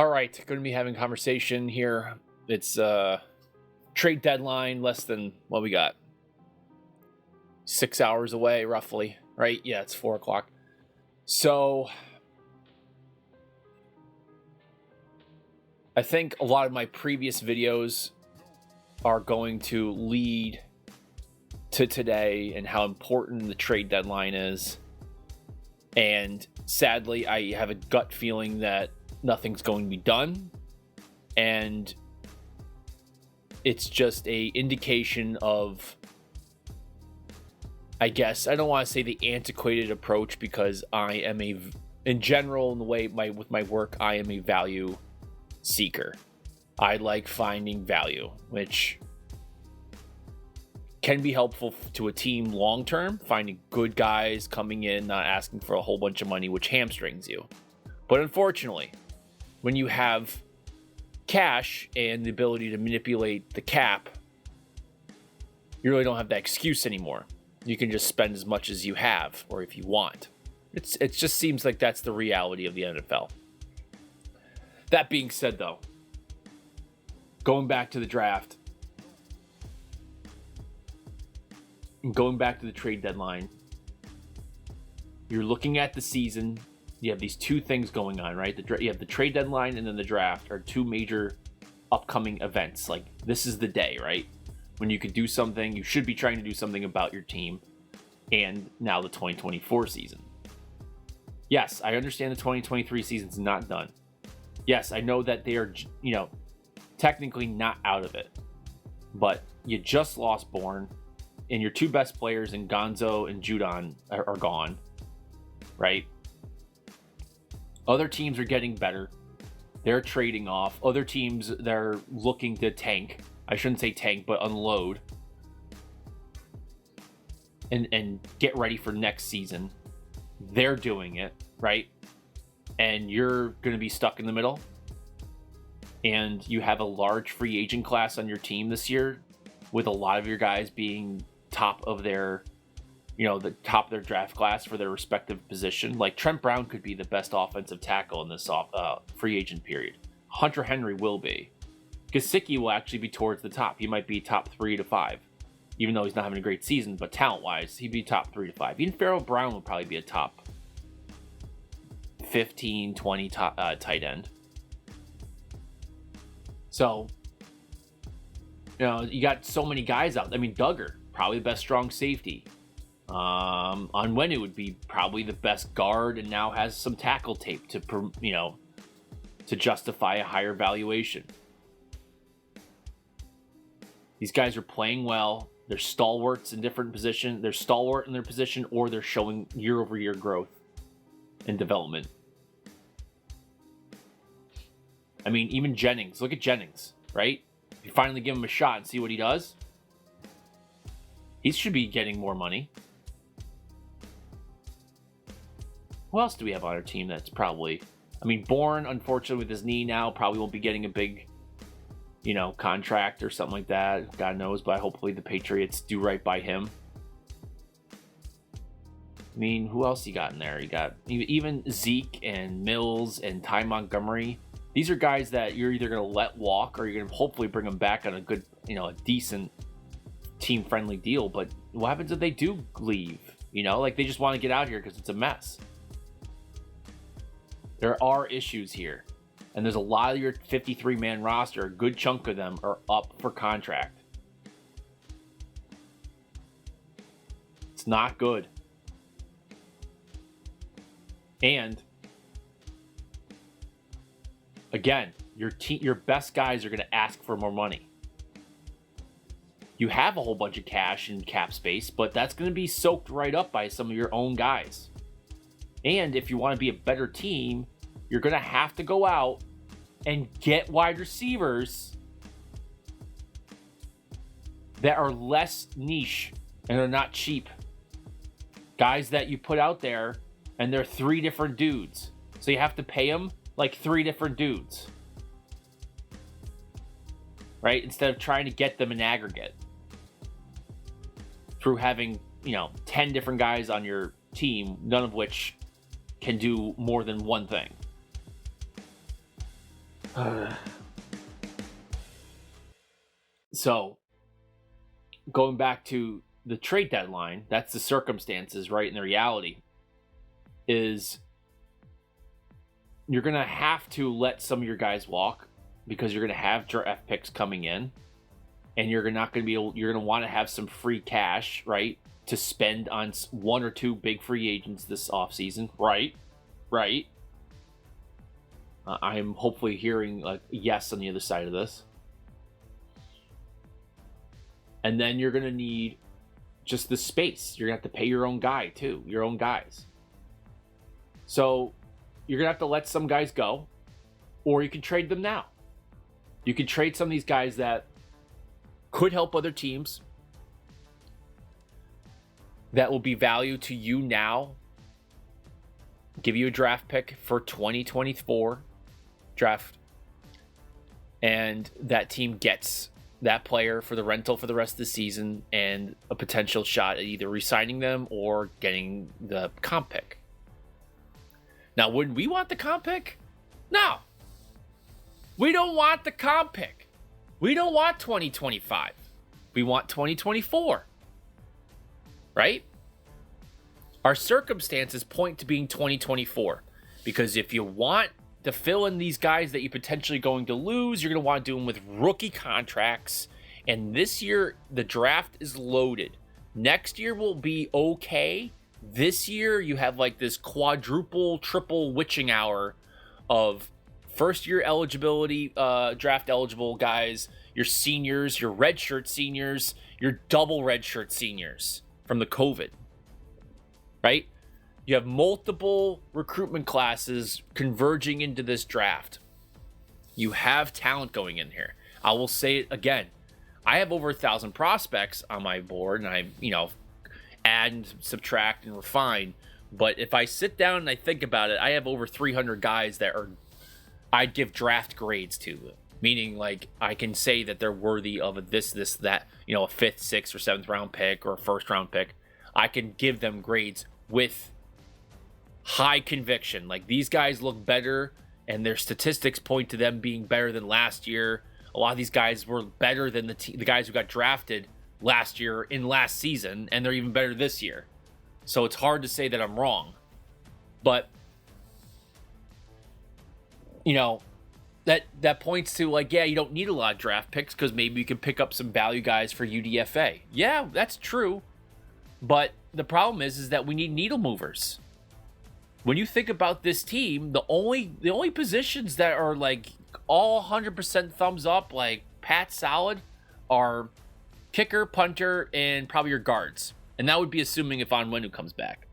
All right, going to be having a conversation here. It's trade deadline, less than what we got. 6 hours away, roughly, right? Yeah, it's 4 o'clock. So I think a lot of my previous videos are going to lead to today and how important the trade deadline is. And sadly, I have a gut feeling that nothing's going to be done. And it's just a indication of, I guess, I don't want to say the antiquated approach, because I am in general, in the way with my work, I am a value seeker. I like finding value, which can be helpful to a team long term, finding good guys coming in, not asking for a whole bunch of money, which hamstrings you. But unfortunately, when you have cash and the ability to manipulate the cap, you really don't have that excuse anymore. You can just spend as much as you have, or if you want. It just seems like that's the reality of the NFL. That being said, though, going back to the draft, and going back to the trade deadline, you're looking at the season. You have these two things going on, right? You have the trade deadline and then the draft are two major upcoming events. Like, this is the day, right? When you could do something, you should be trying to do something about your team. And now the 2024 season. Yes, I understand the 2023 season's not done. Yes, I know that they are, technically not out of it. But you just lost Bourne, and your two best players in Gonzo and Judon are gone, right? Other teams are getting better. They're trading off. Other teams, they're looking to tank. I shouldn't say tank, but unload. And get ready for next season. They're doing it, right? And you're going to be stuck in the middle. And you have a large free agent class on your team this year, with a lot of your guys being top of their, the top of their draft class for their respective position. Like, Trent Brown could be the best offensive tackle in this free agent period. Hunter Henry will be. Gesicki will actually be towards the top. He might be top 3 to 5, even though he's not having a great season. But talent-wise, he'd be top 3 to 5. Even Pharaoh Brown will probably be a top 15, 20 tight end. So, you got so many guys out. I mean, Duggar, probably the best strong safety. Onwenu would be probably the best guard, and now has some tackle tape to justify a higher valuation. These guys are playing well. They're stalwarts in different positions. They're stalwart in their position, or they're showing year-over-year growth and development. I mean, even Jennings. Look at Jennings, right? You finally give him a shot and see what he does. He should be getting more money. Who else do we have on our team that's probably... I mean, Bourne, unfortunately, with his knee now, probably won't be getting a big, contract or something like that. God knows, but hopefully the Patriots do right by him. I mean, who else you got in there? You got even Zeke and Mills and Ty Montgomery. These are guys that you're either going to let walk, or you're going to hopefully bring them back on a good, a decent team-friendly deal. But what happens if they do leave? They just want to get out here because it's a mess. There are issues here. And there's a lot of your 53-man roster, a good chunk of them are up for contract. It's not good. And again, your best guys are going to ask for more money. You have a whole bunch of cash and cap space, but that's going to be soaked right up by some of your own guys. And if you want to be a better team, you're going to have to go out and get wide receivers that are less niche and are not cheap. Guys that you put out there, and they're 3 different dudes. So you have to pay them like 3 different dudes. Right? Instead of trying to get them in aggregate. Through having, 10 different guys on your team, none of which can do more than one thing. So, going back to the trade deadline, that's the circumstances, right? And the reality is you're going to have to let some of your guys walk because you're going to have draft picks coming in, and you're not going to be able, you're going to want to have some free cash, right, to spend on one or two big free agents this offseason, right? I'm hopefully hearing like yes on the other side of this. And then you're going to need just the space. You're going to have to pay your own guy too, your own guys. So you're going to have to let some guys go, or you can trade them now. You can trade some of these guys that could help other teams, that will be value to you now, give you a draft pick for 2024 draft, and that team gets that player for the rental for the rest of the season and a potential shot at either re-signing them or getting the comp pick. Now, wouldn't we want the comp pick? No. We don't want the comp pick. We don't want 2025. We want 2024. Right? Our circumstances point to being 2024. Because if you want to fill in these guys that you're potentially going to lose, you're going to want to do them with rookie contracts. And this year, the draft is loaded. Next year will be okay. This year, you have like this quadruple, triple witching hour of first-year eligibility, draft eligible guys, your seniors, your redshirt seniors, your double redshirt seniors from the COVID, right? You have multiple recruitment classes converging into this draft. You have talent going in here. I will say it again. I have over 1,000 prospects on my board, and I, add and subtract and refine. But if I sit down and I think about it, I have over 300 guys that I'd give draft grades to. Meaning, like, I can say that they're worthy of a this, that, a 5th, 6th, or 7th round pick or a 1st round pick. I can give them grades with high conviction. Like, these guys look better, and their statistics point to them being better than last year. A lot of these guys were better than the guys who got drafted last year in last season, and they're even better this year. So it's hard to say that I'm wrong. But, that points to, like, yeah, you don't need a lot of draft picks because maybe you can pick up some value guys for UDFA. Yeah, that's true. But the problem is that we need needle movers. When you think about this team, the only positions that are, like, all 100% thumbs up, like pat solid, are kicker, punter, and probably your guards. And that would be assuming if Onwenu comes back.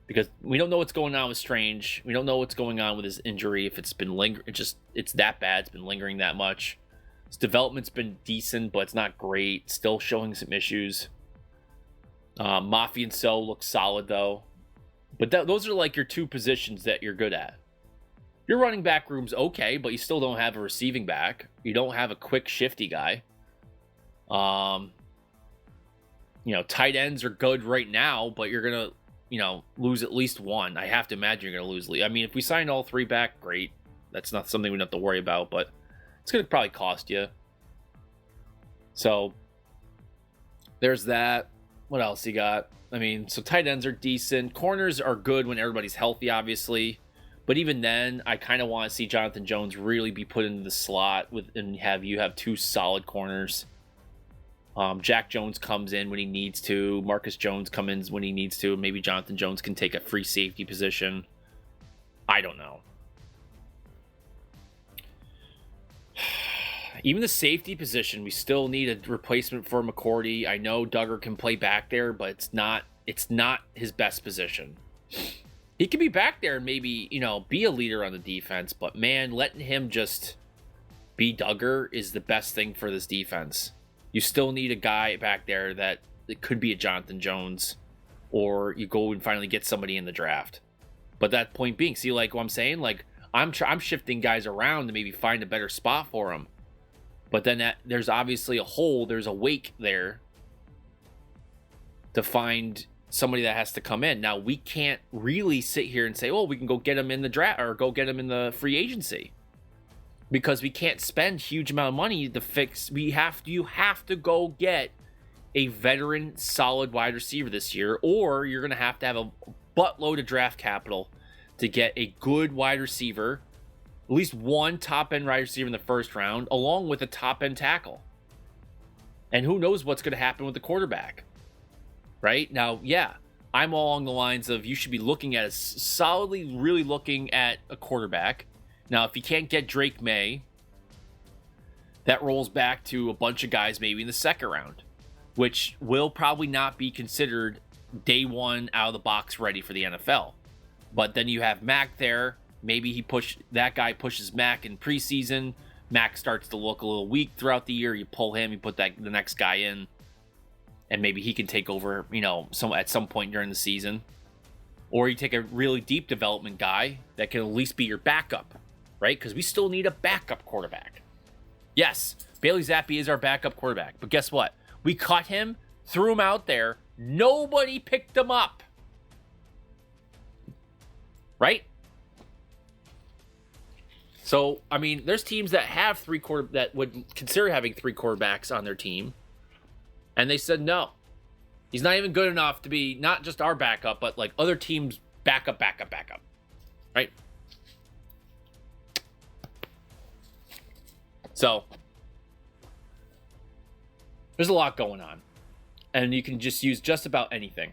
Because we don't know what's going on with Strange. We don't know what's going on with his injury. If it's been it's that bad. It's been lingering that much. His development's been decent, but it's not great. Still showing some issues. Mafia and So look solid, though. But those are like your two positions that you're good at. Your running back room's okay, but you still don't have a receiving back. You don't have a quick, shifty guy. Tight ends are good right now, but you're going to, lose at least one. I have to imagine you're going to lose. I mean, if we sign all three back, great. That's not something we don't have to worry about, but it's going to probably cost you. So there's that. What else you got? I mean, so tight ends are decent. Corners are good when everybody's healthy, obviously. But even then, I kind of want to see Jonathan Jones really be put into the slot and have two solid corners. Jack Jones comes in when he needs to. Marcus Jones comes in when he needs to. Maybe Jonathan Jones can take a free safety position. I don't know. Even the safety position, we still need a replacement for McCourty. I know Duggar can play back there, but it's not his best position. He can be back there and maybe, be a leader on the defense, but man, letting him just be Duggar is the best thing for this defense. You still need a guy back there that it could be a Jonathan Jones, or you go and finally get somebody in the draft. But that point being, see, like what I'm saying, like I'm shifting guys around to maybe find a better spot for them. But then there's obviously a hole, there's a wake there to find somebody that has to come in. Now, we can't really sit here and say, oh, we can go get him in the draft or go get him in the free agency. because we can't spend huge amount of money to fix. You have to go get a veteran, solid wide receiver this year, or you're going to have a buttload of draft capital to get a good wide receiver, at least one top-end wide receiver in the first round, along with a top-end tackle. And who knows what's going to happen with the quarterback, right? Now, yeah, I'm all along the lines of you should be looking at solidly really looking at a quarterback. Now, if you can't get Drake May, that rolls back to a bunch of guys maybe in the second round, which will probably not be considered day one out of the box ready for the NFL. But then you have Mac there. Maybe that guy pushes Mac in preseason. Mac starts to look a little weak throughout the year. You pull him, you put the next guy in, and maybe he can take over, at some point during the season. Or you take a really deep development guy that can at least be your backup, right? Because we still need a backup quarterback. Yes, Bailey Zappi is our backup quarterback, but guess what? We cut him, threw him out there. Nobody picked him up, right? So, I mean, there's teams that have that would consider having 3 quarterbacks on their team, and they said no. He's not even good enough to be not just our backup, but like other teams' backup, right? So, there's a lot going on, and you can just use just about anything.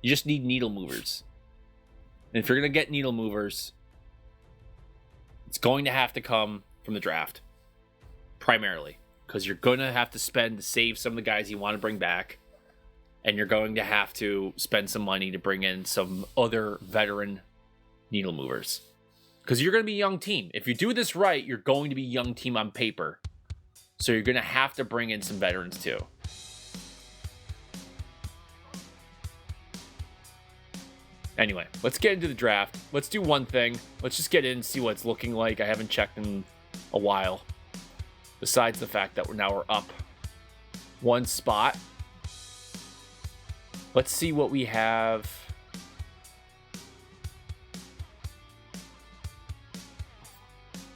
You just need needle movers. And if you're going to get needle movers, it's going to have to come from the draft, primarily, because you're going to have to spend to save some of the guys you want to bring back, and you're going to have to spend some money to bring in some other veteran needle movers, because you're going to be a young team. If you do this right, you're going to be a young team on paper, so you're going to have to bring in some veterans too. Anyway, let's get into the draft. Let's do one thing. Let's just get in and see what it's looking like. I haven't checked in a while. Besides the fact that we're up one spot. Let's see what we have.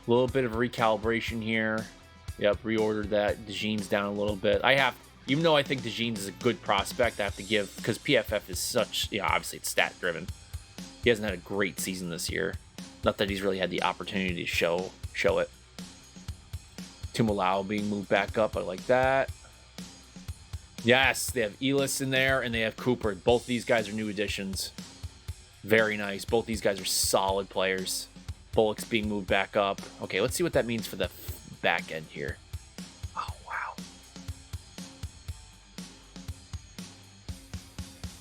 A little bit of recalibration here. Yep, reordered that. DeJean's down a little bit. Even though I think DeJean's is a good prospect, I have to give, because PFF is such, obviously it's stat driven. He hasn't had a great season this year. Not that he's really had the opportunity to show it. Tumalau being moved back up, I like that. Yes, they have Elis in there, and they have Cooper. Both these guys are new additions. Very nice. Both these guys are solid players. Bullock's being moved back up. Okay, let's see what that means for the back end here. Oh, wow.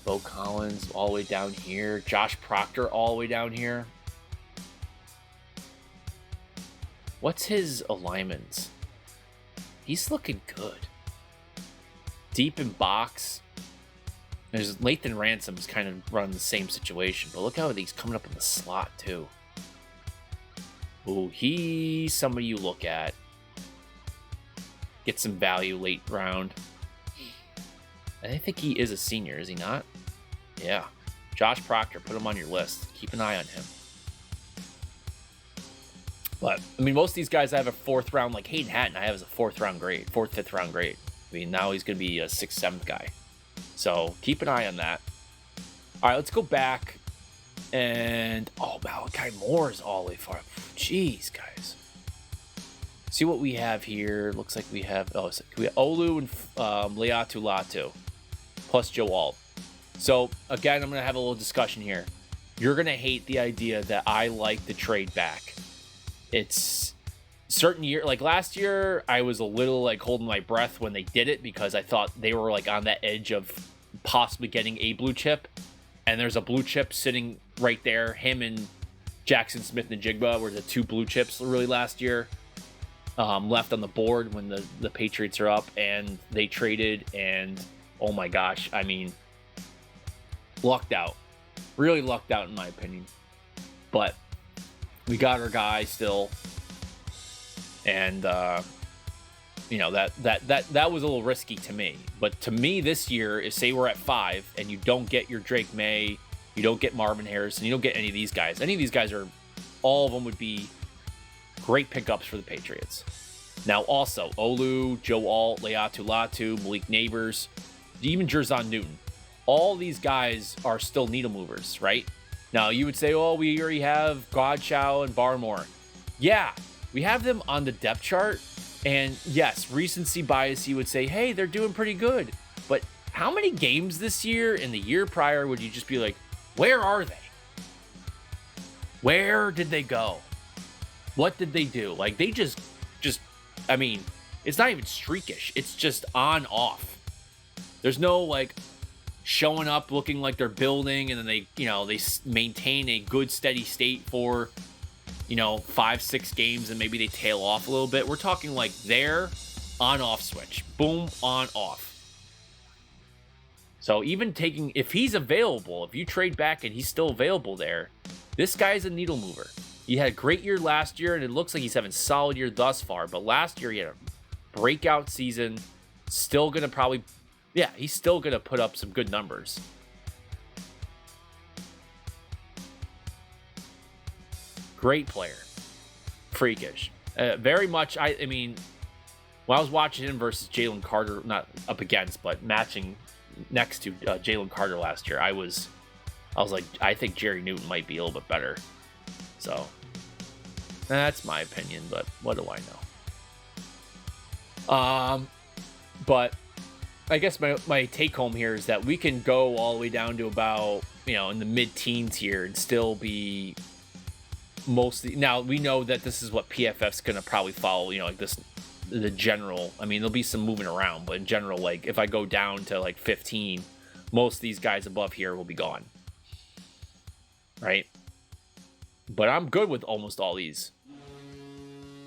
Bo Collins all the way down here. Josh Proctor all the way down here. What's his alignments? He's looking good. Deep in box. There's Lathan Ransom's kind of run the same situation, but look how he's coming up in the slot too. Ooh, he's somebody you look at. Get some value late round. I think he is a senior, is he not? Yeah. Josh Proctor, put him on your list. Keep an eye on him. But, I mean, most of these guys I have a 4th round, like Hayden Hatton, I have as a 4th round grade, 4th, 5th round grade. I mean, now he's going to be a 6th, 7th guy. So, keep an eye on that. All right, let's go back. And, Malachi Moore is all the way far up. Jeez, guys. See what we have here. Looks like we have, we have Olu and Leatu Latu, plus Joe Alt. So, again, I'm going to have a little discussion here. You're going to hate the idea that I like the trade back. It's certain year, like last year, I was a little like holding my breath when they did it because I thought they were like on that edge of possibly getting a blue chip. And there's a blue chip sitting right there. Him and Jackson Smith-Njigba were the 2 blue chips really last year. Left on the board when the Patriots are up, and they traded, and oh my gosh, I mean, lucked out. Really lucked out in my opinion. But we got our guy still. And that was a little risky to me. But to me this year, if say we're at 5 and you don't get your Drake May, you don't get Marvin Harrison, you don't get any of these guys. Any of these guys are all of them would be great pickups for the Patriots. Now, also, Olu, Joe Alt, Leatu Latu, Malik Neighbors, even Jerzon Newton. All these guys are still needle movers, right? Now, you would say, oh, we already have Godchow and Barmore. Yeah, we have them on the depth chart. And yes, recency bias, you would say, hey, they're doing pretty good. But how many games this year and the year prior would you just be like, where are they? Where did they go? What did they do? Like, they just, I mean, it's not even streakish. It's just on, off. There's no, like, showing up looking like they're building and then they maintain a good, steady state for, 5-6 games and maybe they tail off a little bit. We're talking like their on-off switch. Boom, on, off. So even if he's available, if you trade back and he's still available there, this guy's a needle mover. He had a great year last year, and it looks like he's having a solid year thus far. But last year, he had a breakout season. He's still going to put up some good numbers. Great player. Freakish. Very much, I mean, when I was watching him versus Jalen Carter, not up against, but matching next to Jalen Carter last year, I was like, I think Jerry Newton might be a little bit better. So, that's my opinion, but what do I know? But I guess my take home here is that we can go all the way down to about, in the mid-teens here and still be mostly. Now, we know that this is what PFF's going to probably follow, like this, the general. I mean, there'll be some moving around, but in general, like if I go down to like 15, most of these guys above here will be gone. Right? But I'm good with almost all these.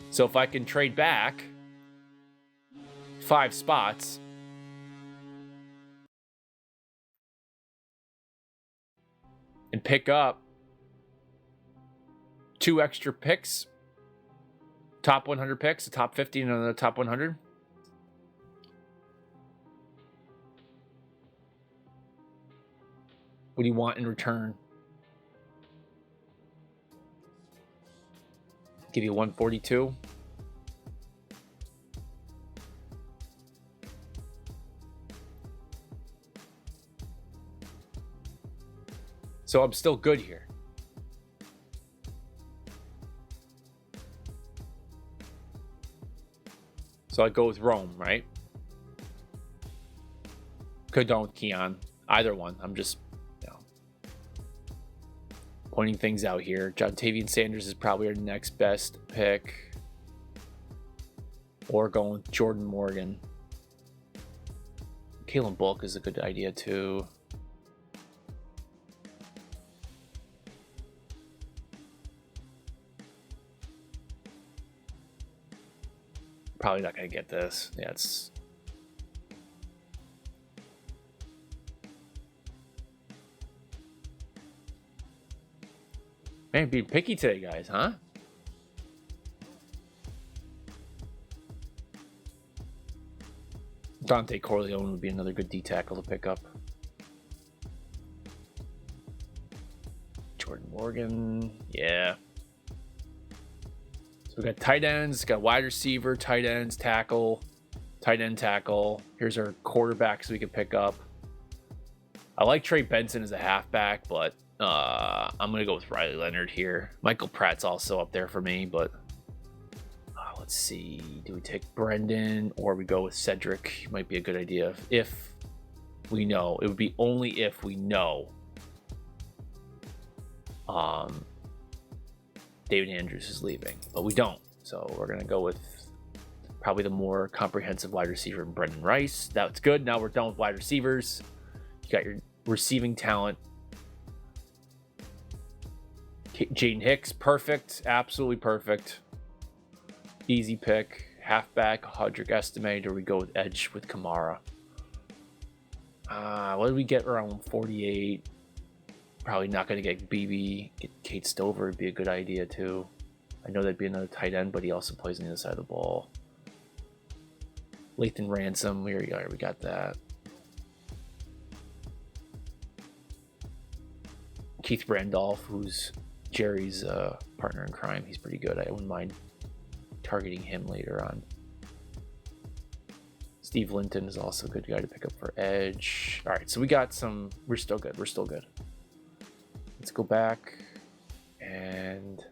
So if I can trade back 5 spots and pick up 2 extra picks, top 100 picks, a top 50 and another top 100. What do you want in return? Give you 142. So I'm still good here. So I go with Rome, right? Could go with Keon. Either one. I'm just, pointing things out here. Jontavian Sanders is probably our next best pick. Or going with Jordan Morgan. Kalen Bulk is a good idea too. Probably not going to get this. Yeah, it's... Man, being picky today, guys, huh? Dante Corleone would be another good D tackle to pick up. Jordan Morgan, yeah. So we got tight ends, got wide receiver, tight ends, tackle, tight end, tackle. Here's our quarterbacks we can pick up. I like Trey Benson as a halfback, but I'm going to go with Riley Leonard here. Michael Pratt's also up there for me, but let's see. Do we take Brendan or we go with Cedric? Might be a good idea if we know. It would be only if we know David Andrews is leaving, but we don't. So we're going to go with probably the more comprehensive wide receiver, Brendan Rice. That's good. Now we're done with wide receivers. You got your receiving talent. Jaden Hicks, perfect. Absolutely perfect. Easy pick. Halfback, Hodrick Estime. Or we go with edge with Kamara. What did we get around 48? Probably not going to get BB. Get Kate Stover would be a good idea too. I know that'd be another tight end, but he also plays on the other side of the ball. Lathan Ransom, we got that. Keith Randolph, who's Jerry's partner in crime. He's pretty good. I wouldn't mind targeting him later on. Steve Linton is also a good guy to pick up for edge. All right, so we got some. We're still good. We're still good. Let's go back and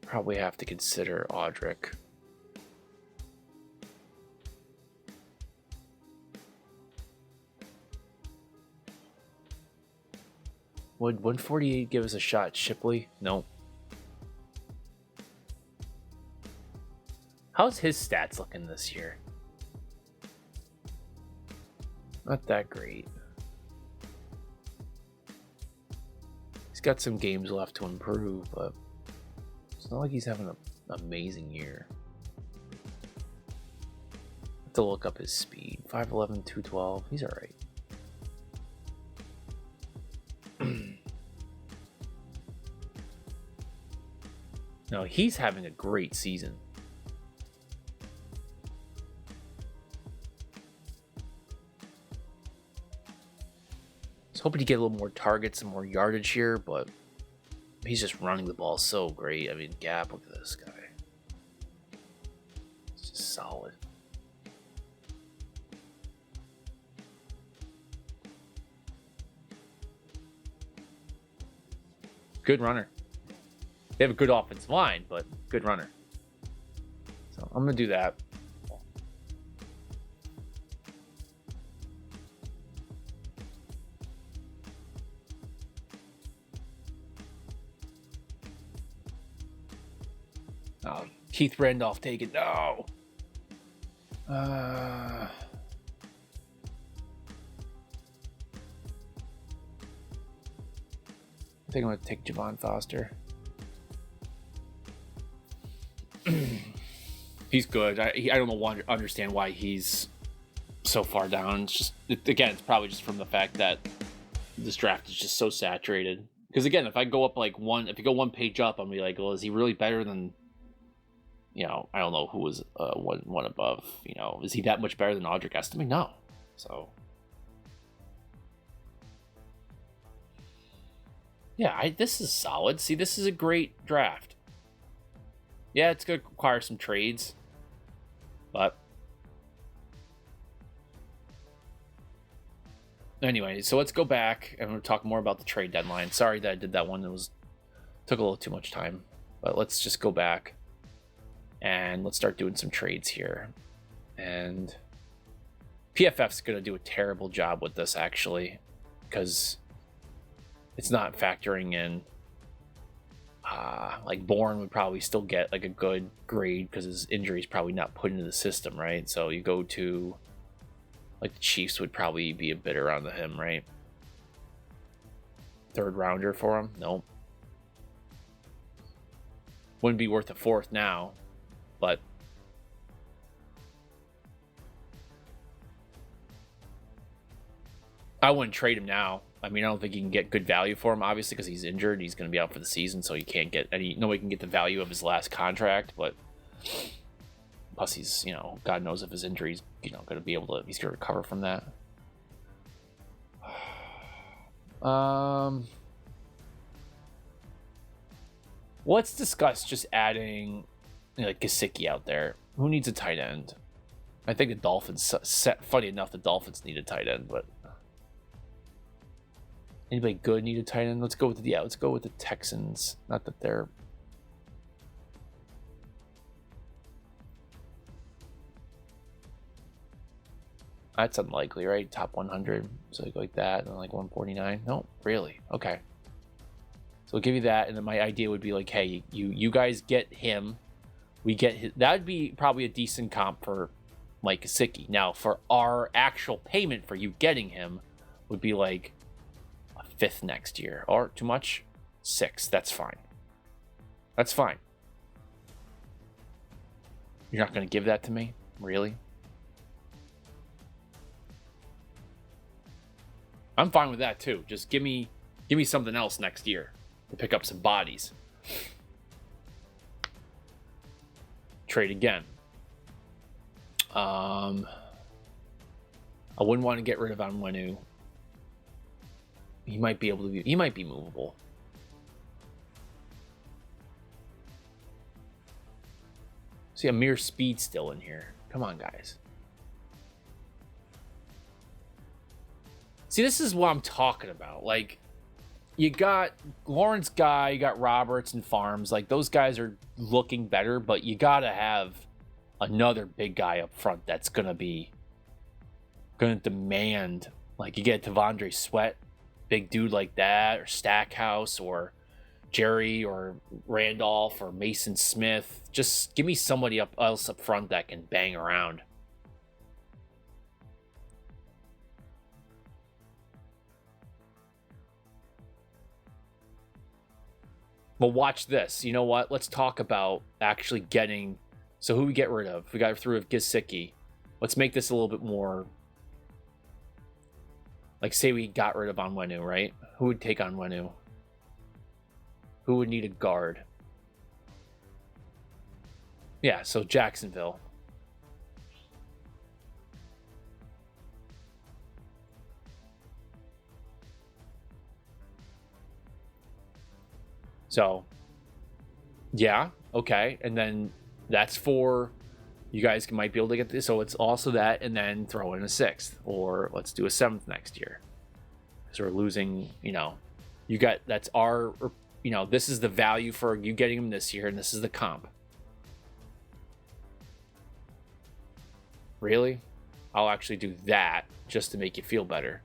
probably have to consider Audric. Would 148 give us a shot? Shipley? No. How's his stats looking this year? Not that great. He's got some games left to improve, but it's not like he's having an amazing year. Have to look up his speed. 5'11", 212. He's all right. No, he's having a great season. I was hoping to get a little more targets and more yardage here, but he's just running the ball so great. I mean, Gap, look at this guy. It's just solid. Good runner. They have a good offensive line, but good runner. So I'm going to do that. Oh, Keith Randolph taken. No. I think I'm going to take Javon Foster. He's good. I don't understand why he's so far down. It's just, it's probably just from the fact that this draft is just so saturated. Because again, if I go up like if you go one page up, I'm gonna be like, well, is he really better than, I don't know who was one above. Is he that much better than Audric Estime? No. So yeah, this is solid. See, this is a great draft. Yeah, it's going to require some trades, but anyway, so let's go back and we'll talk more about the trade deadline. Sorry that I did that one. Took a little too much time, but let's just go back and let's start doing some trades here. And PFF's going to do a terrible job with this, actually, because it's not factoring in. Like Bourne would probably still get like a good grade because his injury is probably not put into the system, right? So you go to like the Chiefs would probably be a bidder on him, right? Third rounder for him? Nope. Wouldn't be worth a fourth now, but I wouldn't trade him now. I mean, I don't think you can get good value for him, obviously, because he's injured. He's going to be out for the season, so you can't get nobody can get the value of his last contract. But plus, he's, God knows if his injury's, he's going to recover from that. Let's discuss just adding like Gesicki out there. Who needs a tight end? I think the Dolphins. Funny enough, the Dolphins need a tight end, but. Anybody good need a tight end? Let's go with the Texans. Not that they're. That's unlikely, right? Top 100, so like that, and like 149. No, really? Okay. So I'll give you that, and then my idea would be like, hey, you guys get him. We get his. That would be probably a decent comp for Mike Gesicki. Now, for our actual payment for you getting him, would be like. 5th next year, or too much? 6th. That's fine. That's fine. You're not going to give that to me? Really? I'm fine with that too. Just give me something else next year to pick up some bodies. Trade again. I wouldn't want to get rid of Onwenu. He might be able to be. He might be movable. See, Amir Speed still in here. Come on, guys. See, this is what I'm talking about. Like, you got Lawrence Guy, you got Roberts and Farms. Like, those guys are looking better, but you got to have another big guy up front that's going to demand. Like, you get Tavondre Sweat, big dude like that, or Stackhouse, or Jerry, or Randolph, or Mason Smith. Just give me somebody else up front that can bang around. But watch this. You know what? Let's talk about actually getting. So who we get rid of? We got through with Gesicki. Let's make this a little bit more. Like, say we got rid of Onwenu, right? Who would take Onwenu? Who would need a guard? Yeah, so Jacksonville. So, yeah, okay. And then that's for you guys might be able to get this. So it's also that, and then throw in a 6th, or let's do a 7th next year. Because we're losing, you got, that's our, this is the value for you getting him this year, and this is the comp. Really? I'll actually do that just to make you feel better.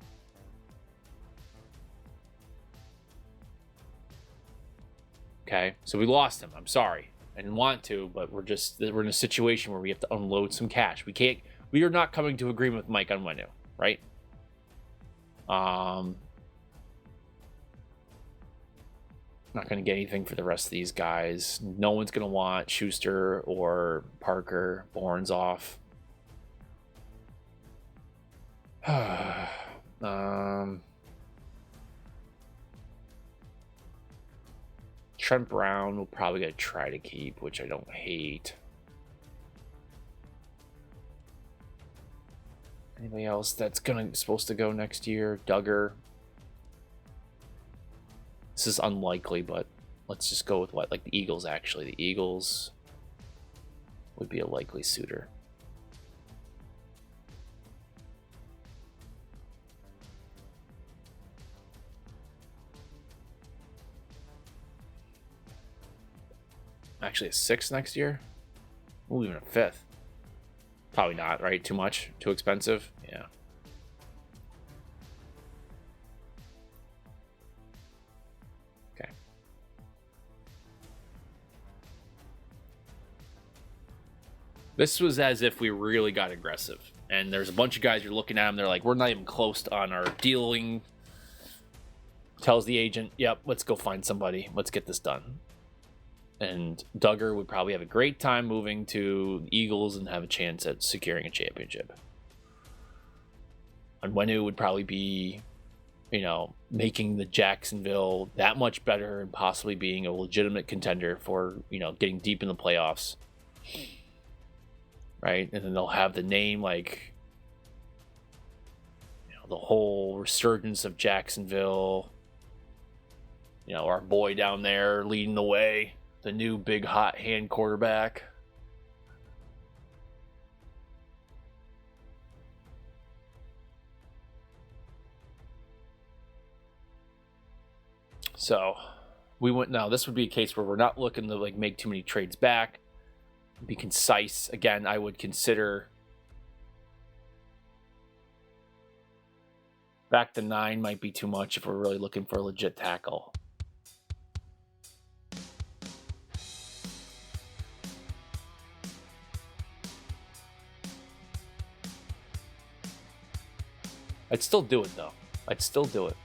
Okay, so we lost him. I'm sorry. I didn't want to, but we're in a situation where we have to unload some cash. We are not coming to agreement with Mike Onwenu, right? Not going to get anything for the rest of these guys. No one's going to want Schuster or Parker. Bourne's off. Trent Brown will probably gonna try to keep, which I don't hate. Anybody else that's supposed to go next year? Duggar. This is unlikely, but let's just go with like the Eagles. Actually, the Eagles would be a likely suitor. Actually, a 6th next year? Ooh, even a 5th. Probably not, right? Too much? Too expensive? Yeah. Okay. This was as if we really got aggressive. And there's a bunch of guys you're looking at them, they're like, we're not even close on our dealing. Tells the agent, yep, let's go find somebody. Let's get this done. And Duggar would probably have a great time moving to the Eagles and have a chance at securing a championship. And Onwenu would probably be, making the Jacksonville that much better and possibly being a legitimate contender for, getting deep in the playoffs. Right? And then they'll have the name like, the whole resurgence of Jacksonville. Our boy down there leading the way. The new big hot hand quarterback. So we went now. This would be a case where we're not looking to make too many trades back. Be concise. Again, I would consider back to 9 might be too much if we're really looking for a legit tackle. I'd still do it, though. I'd still do it.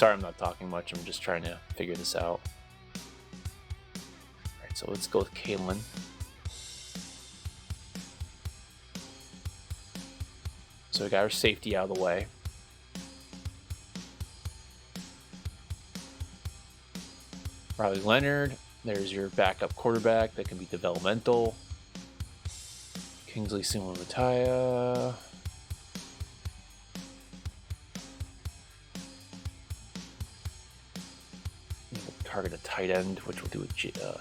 Sorry, I'm not talking much. I'm just trying to figure this out. All right, so let's go with Kalen. So we got our safety out of the way. Riley Leonard. There's your backup quarterback that can be developmental. Kingsley Sumamataya. Target a tight end, which we'll do with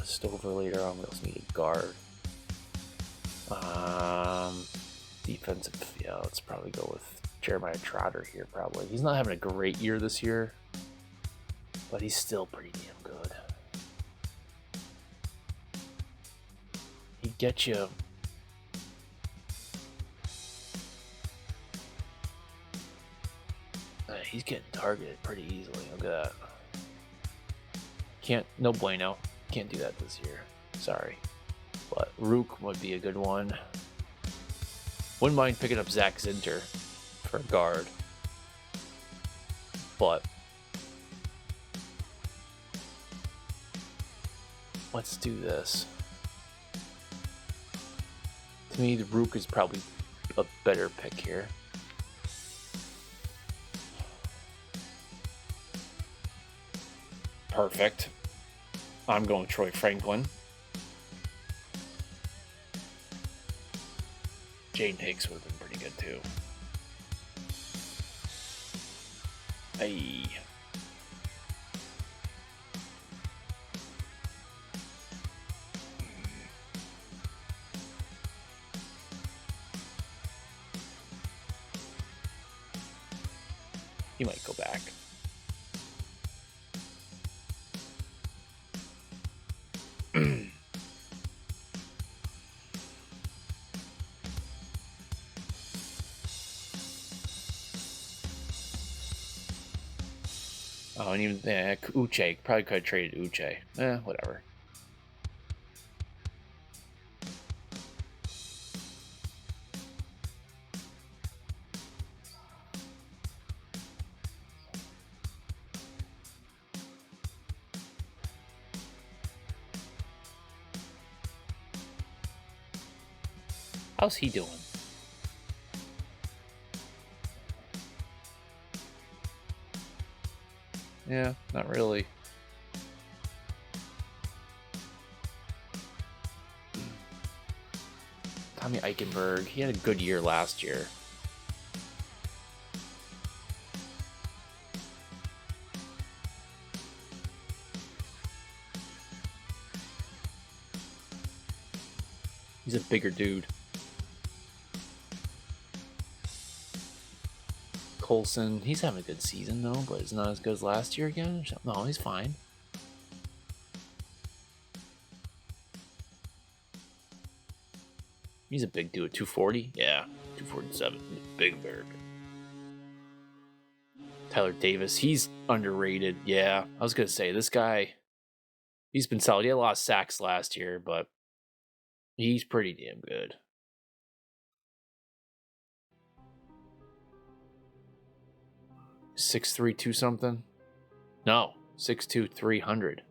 Stover later on. We also need a guard. Defensive, yeah, let's probably go with Jeremiah Trotter here, probably. He's not having a great year this year, but he's still pretty damn good. He'd get you... he's getting targeted pretty easily. Look at that. No bueno. Can't do that this year. Sorry. But Rook would be a good one. Wouldn't mind picking up Zach Zinter for a guard. But let's do this. To me, the Rook is probably a better pick here. Perfect. I'm going Troy Franklin. Jaden Hicks would have been pretty good too. Hey. He might go back. Oh, and even Uche. Probably could have traded Uche. Whatever. How's he doing? Yeah, not really. Tommy Eichenberg, he had a good year last year. He's a bigger dude. Colson, he's having a good season though, but it's not as good as last year again. No, he's fine. He's a big dude. 240? Yeah, 247. He's a big bird. Tyler Davis, he's underrated. Yeah, I was going to say, this guy, he's been solid. He had a lot of sacks last year, but he's pretty damn good. $6'3" something? No, 6'2", 300.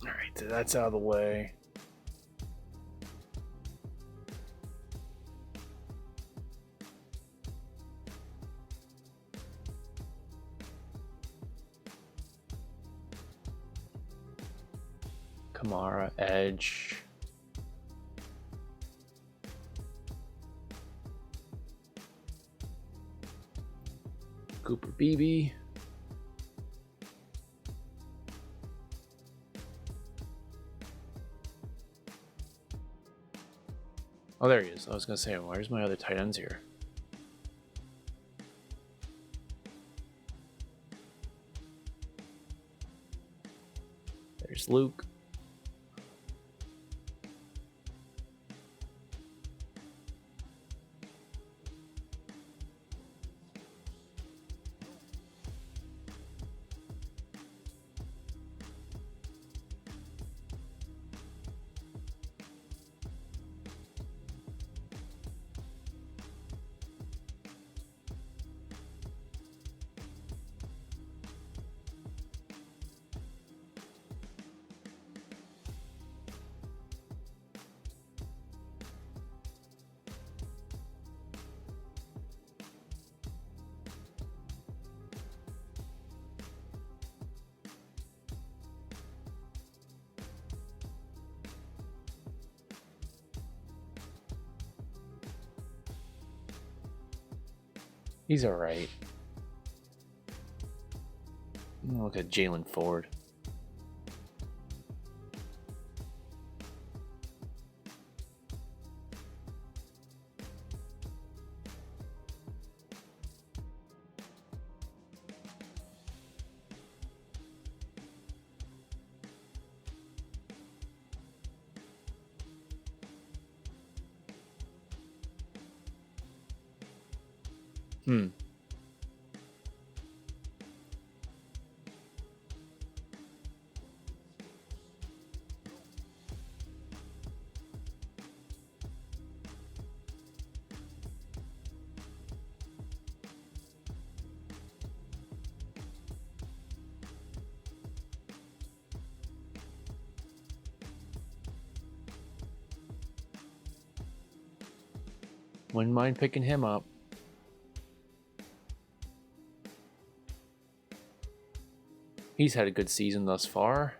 All right, so that's out of the way. Kamara, edge. Cooper Beebe. Oh, there he is. I was going to say, where's my other tight ends here? There's Luke. He's all right. Look at Jalen Ford. Wouldn't mind picking him up. He's had a good season thus far.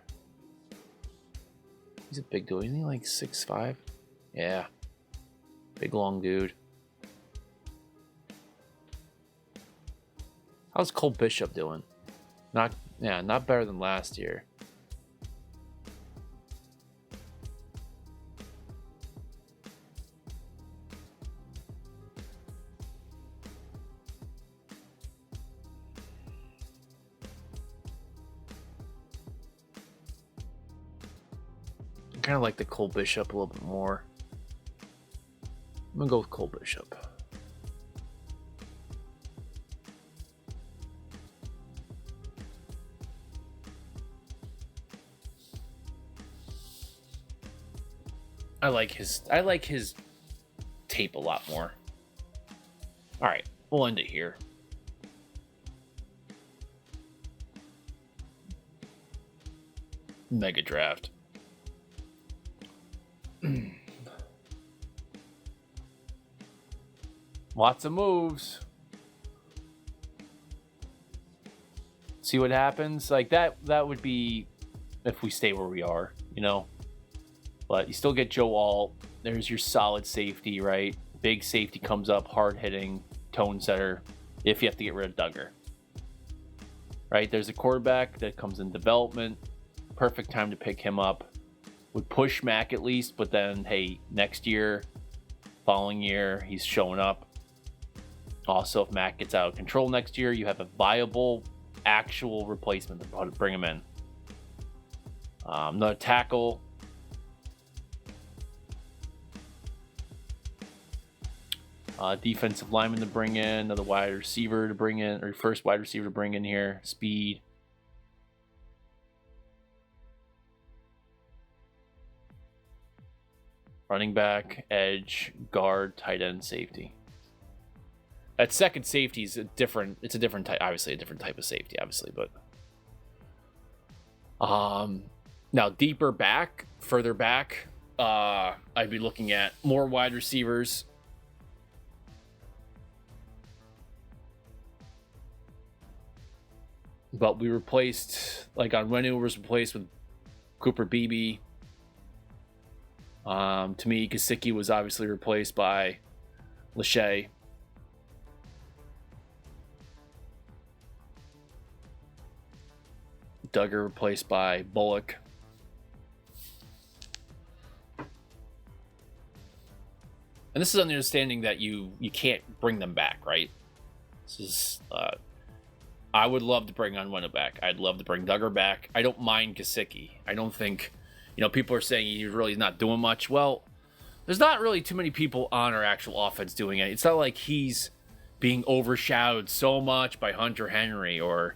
He's a big dude. Isn't he like 6'5"? Yeah. Big long dude. How's Cole Bishop doing? Not better than last year. I kind of like the Cole Bishop a little bit more. I'm gonna go with Cole Bishop. I like his tape a lot more. All right, we'll end it here. Mega draft. Lots of moves. See what happens. Like that would be if we stay where we are, you know. But you still get Joe Alt. There's your solid safety, right? Big safety comes up, hard hitting, tone setter. If you have to get rid of Duggar, right? There's a quarterback that comes in development. Perfect time to pick him up. Would push Mac at least, but then hey, next year, following year, he's showing up. Also, if Mac gets out of control next year, you have a viable, actual replacement to bring him in. Another tackle. Defensive lineman to bring in, another wide receiver to bring in, or first wide receiver to bring in here. Speed. Running back, edge, guard, tight end, safety. That second safety is a different type, obviously a different type of safety, obviously, but now deeper back, further back, I'd be looking at more wide receivers. But we replaced, like on Wenu was replaced with Cooper Beebe. To me, Gesicki was obviously replaced by Lachey. Duggar replaced by Bullock. And this is understanding that you can't bring them back, right? This is I would love to bring on Wenu back. I'd love to bring Duggar back. I don't mind Gesicki. I don't think, people are saying he's really not doing much. Well, there's not really too many people on our actual offense doing it. It's not like he's being overshadowed so much by Hunter Henry or,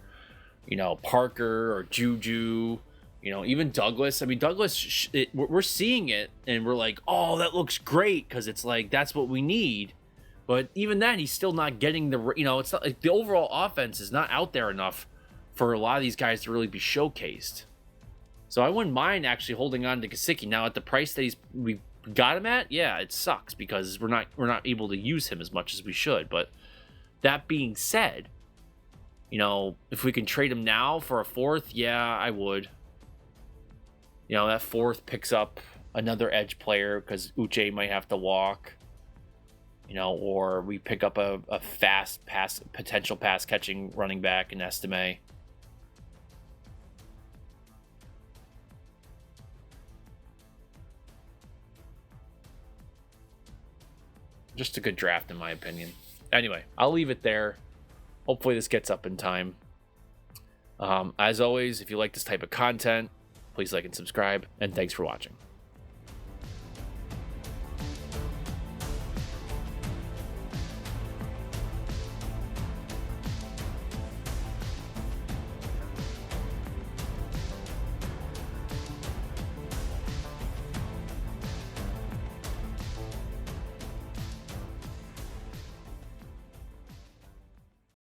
Parker or Juju, even Douglas. I mean, Douglas, we're seeing it and we're like, oh, that looks great because it's like that's what we need. But even then, he's still not getting the, it's not like the overall offense is not out there enough for a lot of these guys to really be showcased. So I wouldn't mind actually holding on to Gesicki. Now at the price that we got him at, yeah, it sucks because we're not able to use him as much as we should. But that being said, if we can trade him now for a fourth, yeah, I would. That fourth picks up another edge player because Uche might have to walk. or we pick up a fast potential pass catching running back in Estime. Just a good draft, in my opinion. Anyway, I'll leave it there. Hopefully this gets up in time. As always, if you like this type of content, please like and subscribe, and thanks for watching.